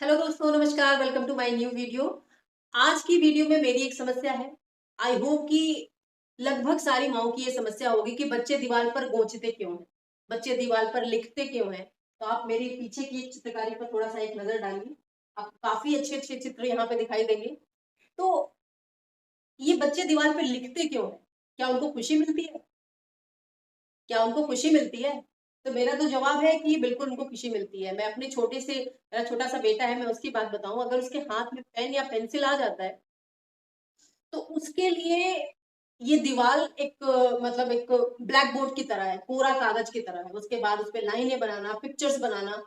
Hello दोस्तों, नमस्कार। Welcome to my new video. आज की वीडियो में मेरी एक समस्या है। आई होप कि लगभग सारी माओं की ये समस्या होगी कि बच्चे दीवार पर गोंचते क्यों हैं, बच्चे दीवार पर लिखते क्यों हैं। तो आप मेरी पीछे की चित्रकारी पर थोड़ा सा एक नजर डालिए। आपको काफी अच्छे अच्छे चित्र यहाँ पे दिखाई देंगे। तो ये बच्चे दीवार पर लिखते क्यों हैं? क्या उनको खुशी मिलती है? क्या उनको खुशी मिलती है? तो मेरा तो जवाब है कि बिल्कुल उनको खुशी मिलती है। मैं अपने छोटे से मेरा छोटा सा बेटा है, मैं उसकी बात बताऊं। अगर उसके हाथ में पेन या पेंसिल आ जाता है तो उसके लिए ये दीवार एक मतलब एक ब्लैक बोर्ड की तरह है, कोरा कागज की तरह है। उसके बाद उस पे लाइनें बनाना, पिक्चर्स बनाना,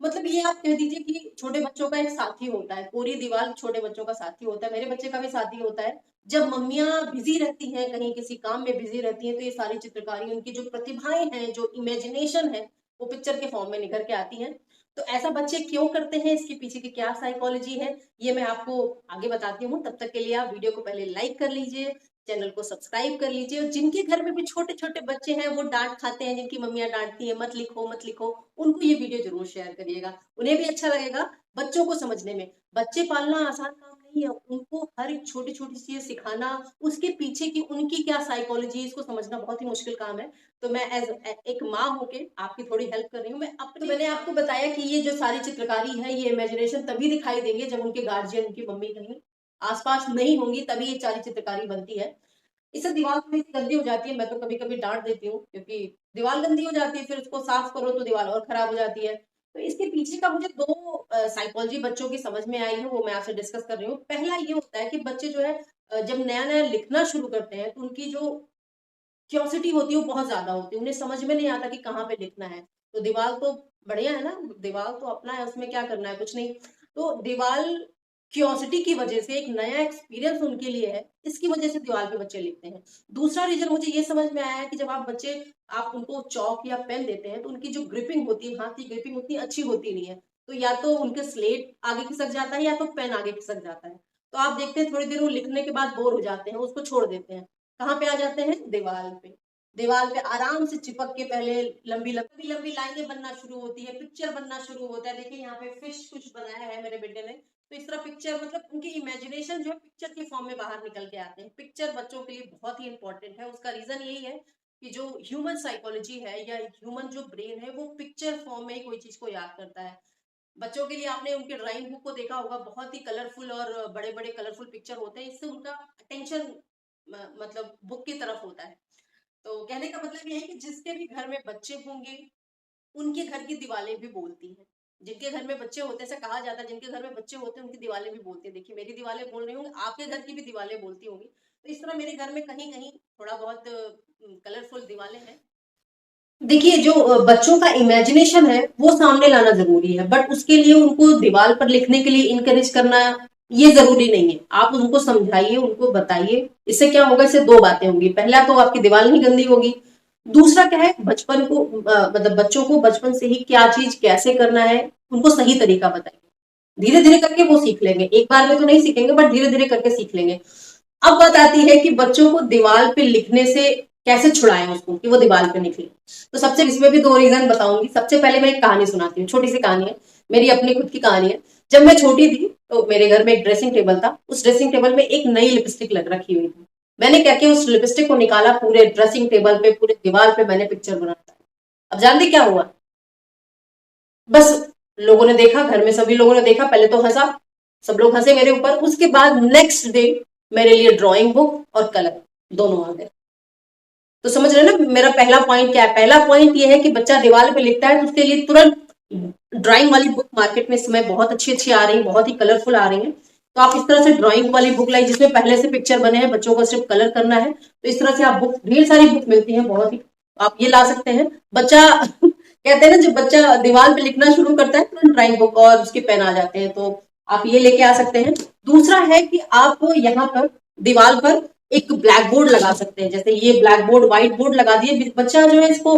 मतलब ये आप कह दीजिए कि छोटे बच्चों का एक साथी होता है। पूरी दीवार छोटे बच्चों का साथी होता है। मेरे बच्चे का भी साथी होता है। जब मम्मियाँ बिजी रहती हैं, कहीं किसी काम में बिजी रहती हैं, तो ये सारी चित्रकारी, उनकी जो प्रतिभाएं हैं, जो इमेजिनेशन है, वो पिक्चर के फॉर्म में निखर के आती हैं। तो ऐसा बच्चे क्यों करते हैं, इसके पीछे की क्या साइकोलॉजी है, ये मैं आपको आगे बताती हूँ। तब तक के लिए आप वीडियो को पहले लाइक कर लीजिए, चैनल को सब्सक्राइब कर लीजिए। और जिनके घर में भी छोटे छोटे बच्चे हैं, वो डांट खाते हैं, जिनकी मम्मियाँ डांटती हैं मत लिखो मत लिखो, उनको ये वीडियो जरूर शेयर करिएगा। उन्हें भी अच्छा लगेगा बच्चों को समझने में। बच्चे पालना आसान काम नहीं है। उनको हर एक छोटी छोटी चीज सिखाना, उसके पीछे की उनकी क्या साइकोलॉजी, इसको समझना बहुत ही मुश्किल काम है। तो मैं एज एक माँ होके आपकी थोड़ी हेल्प कर रही हूँ। तो मैंने आपको बताया कि ये जो सारी चित्रकारी है, ये इमेजिनेशन तभी दिखाई देंगे जब उनके गार्जियन, उनकी मम्मी कहीं आसपास नहीं होंगी, तभी ये सारी चित्रकारी बनती है। इससे दीवार थोड़ी सी गंदी हो जाती है। मैं तो कभी कभी डांट देती हूँ, क्योंकि दीवार गंदी हो जाती है, फिर उसको साफ करो तो दीवार और खराब हो जाती है। तो इसके पीछे का मुझे दो साइकोलॉजी बच्चों की समझ में आई है, वो मैं आपसे डिस्कस कर रही हूँ। पहला ये होता है कि बच्चे जो है जब नया नया लिखना शुरू करते हैं, तो उनकी जो क्यूरियोसिटी होती है वो बहुत ज्यादा होती है। उन्हें समझ में नहीं आता कि कहाँ पे लिखना है। तो दीवार तो बढ़िया है ना, दीवार तो अपना है, उसमें क्या करना है, कुछ नहीं। तो दीवार क्यूरियोसिटी की वजह से एक नया एक्सपीरियंस उनके लिए है, इसकी वजह से दीवार पे बच्चे लिखते हैं। दूसरा रीजन मुझे ये समझ में आया है कि जब आप उनको चौक या पेन देते हैं, तो उनकी जो ग्रिपिंग होती है, हाथ की ग्रिपिंग उतनी अच्छी होती नहीं है। तो या तो उनके स्लेट आगे खिसक जाता है, या तो पेन आगे खिसक जाता है। तो आप देखते हैं थोड़ी देर वो लिखने के बाद बोर हो जाते हैं, उसको छोड़ देते हैं। कहाँ पे आ जाते हैं? दीवार पे। दीवार पे आराम से चिपक के पहले लंबी लंबी लंबी लाइनें बनना शुरू होती है, पिक्चर बनना शुरू होता है। देखिए यहाँ पे फिश कुछ बनाया है मेरे बेटे ने। तो इस तरह पिक्चर, मतलब उनकी इमेजिनेशन जो है पिक्चर के फॉर्म में बाहर निकल के आते हैं। पिक्चर बच्चों के लिए बहुत ही इंपॉर्टेंट है। उसका रीजन यही है कि जो ह्यूमन साइकोलॉजी है, या ह्यूमन जो ब्रेन है, वो पिक्चर फॉर्म में ही कोई चीज को याद करता है। बच्चों के लिए आपने उनके ड्राइंग बुक को देखा होगा, बहुत ही कलरफुल और बड़े बड़े कलरफुल पिक्चर होते हैं। इससे उनका अटेंशन मतलब बुक की तरफ होता है। तो कहने का मतलब ये है कि जिसके भी घर में बच्चे होंगे, उनके घर की दीवारें भी बोलती हैं। जिनके घर में बच्चे होते हैं, ऐसा कहा जाता है, जिनके घर में बच्चे होते हैं उनकी दीवारें भी बोलती हैं। देखिए मेरी दीवारें बोल रही होंगी, आपके घर की भी दीवारें बोलती होंगी। तो इस तरह मेरे घर में कहीं कहीं थोड़ा बहुत कलरफुल दीवारें हैं। देखिए जो बच्चों का इमेजिनेशन है वो सामने लाना जरूरी है, बट उसके लिए उनको दीवार पर लिखने के लिए इनकरेज करना ये जरूरी नहीं है। आप उनको समझाइए, उनको बताइए। इससे क्या होगा, इससे दो बातें होंगी। पहला तो आपकी दीवार नहीं गंदी होगी। दूसरा क्या है, बचपन को मतलब बच्चों को बचपन से ही क्या चीज कैसे करना है, उनको सही तरीका बताइए। धीरे धीरे करके वो सीख लेंगे, एक बार में तो नहीं सीखेंगे, बट धीरे धीरे करके सीख लेंगे। अब बात आती है कि बच्चों को दीवार पे लिखने से कैसे छुड़ाएं उसको कि वो दीवार पे निकले। तो सबसे इसमें भी दो रीजन बताऊंगी। सबसे पहले मैं एक कहानी सुनाती हूँ, छोटी सी कहानी है, मेरी अपनी खुद की कहानी है। जब मैं छोटी थी तो मेरे घर में एक ड्रेसिंग टेबल था। उस ड्रेसिंग टेबल में एक नई लिपस्टिक लग रखी हुई थी। मैंने क्या किया, उस लिपस्टिक को निकाला, पूरे ड्रेसिंग टेबल पे, पूरे दीवार पे मैंने पिक्चर बना दिया। अब जानते क्या हुआ? बस लोगों ने देखा, घर में सभी लोगों ने देखा, पहले तो हंसा, सब लोग हंसे मेरे ऊपर। उसके बाद नेक्स्ट डे मेरे लिए ड्राइंग बुक और कलर दोनों आ गए। तो समझ रहे हैं ना मेरा पहला पॉइंट क्या है? पहला पॉइंट ये है कि बच्चा दीवार पे लिखता है तो उसके लिए तुरंत ड्राइंग वाली बुक मार्केट में इस समय बहुत अच्छी अच्छी आ रही है, बहुत ही कलरफुल आ रही है। तो आप इस तरह से ड्राइंग वाली बुक लाई, जिसमें पहले से पिक्चर बने हैं, बच्चों को सिर्फ कलर करना है। तो इस तरह से आप बुक, ढेर सारी बुक मिलती है, बहुत ही, आप ये ला सकते हैं। बच्चा कहते हैं ना, जब बच्चा दीवार पे लिखना शुरू करता है तुरंत ड्राइंग बुक और उसके पेन आ जाते हैं। तो आप ये लेके आ सकते हैं। दूसरा है कि आप यहाँ पर दीवार पर एक ब्लैक बोर्ड लगा सकते हैं। जैसे ये ब्लैक बोर्ड, व्हाइट बोर्ड लगा दिए, बच्चा जो है इसको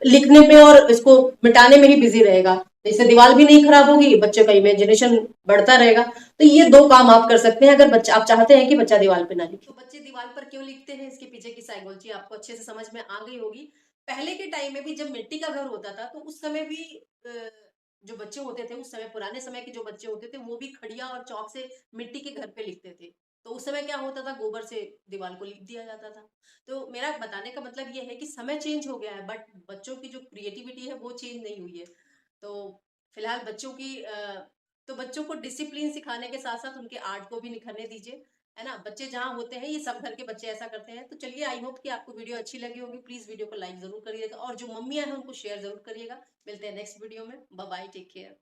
लिखने पे और इसको मिटाने में ही बिजी रहेगा। तो इससे दीवार भी नहीं खराब होगी, बच्चे का इमेजिनेशन बढ़ता रहेगा। तो ये दो काम आप कर सकते हैं अगर बच्चा, आप चाहते हैं कि बच्चा दीवार पे ना लिखे। तो बच्चे दीवार पर क्यों लिखते हैं, इसके पीछे की साइकोलॉजी आपको अच्छे से समझ में आ गई होगी। पहले के टाइम में भी जब मिट्टी का घर होता था, तो उस समय भी जो बच्चे होते थे उस समय, पुराने समय के जो बच्चे होते थे वो भी खड़िया और चौक से मिट्टी के घर पे लिखते थे। तो उस समय क्या होता था, गोबर से दीवार को लिप दिया जाता था। तो मेरा बताने का मतलब ये है कि समय चेंज हो गया है, बट बच्चों की जो क्रिएटिविटी है वो चेंज नहीं हुई है। तो फिलहाल बच्चों की तो बच्चों को डिसिप्लिन सिखाने के साथ साथ उनके आर्ट को भी निखरने दीजिए, है ना। बच्चे जहाँ होते हैं, ये सब घर के बच्चे ऐसा करते हैं। तो चलिए, आई होप कि आपको वीडियो अच्छी लगी होगी। प्लीज वीडियो को लाइक जरूर करिएगा और जो मम्मियां हैं उनको शेयर जरूर करिएगा। मिलते हैं नेक्स्ट वीडियो में। Bye bye, take care.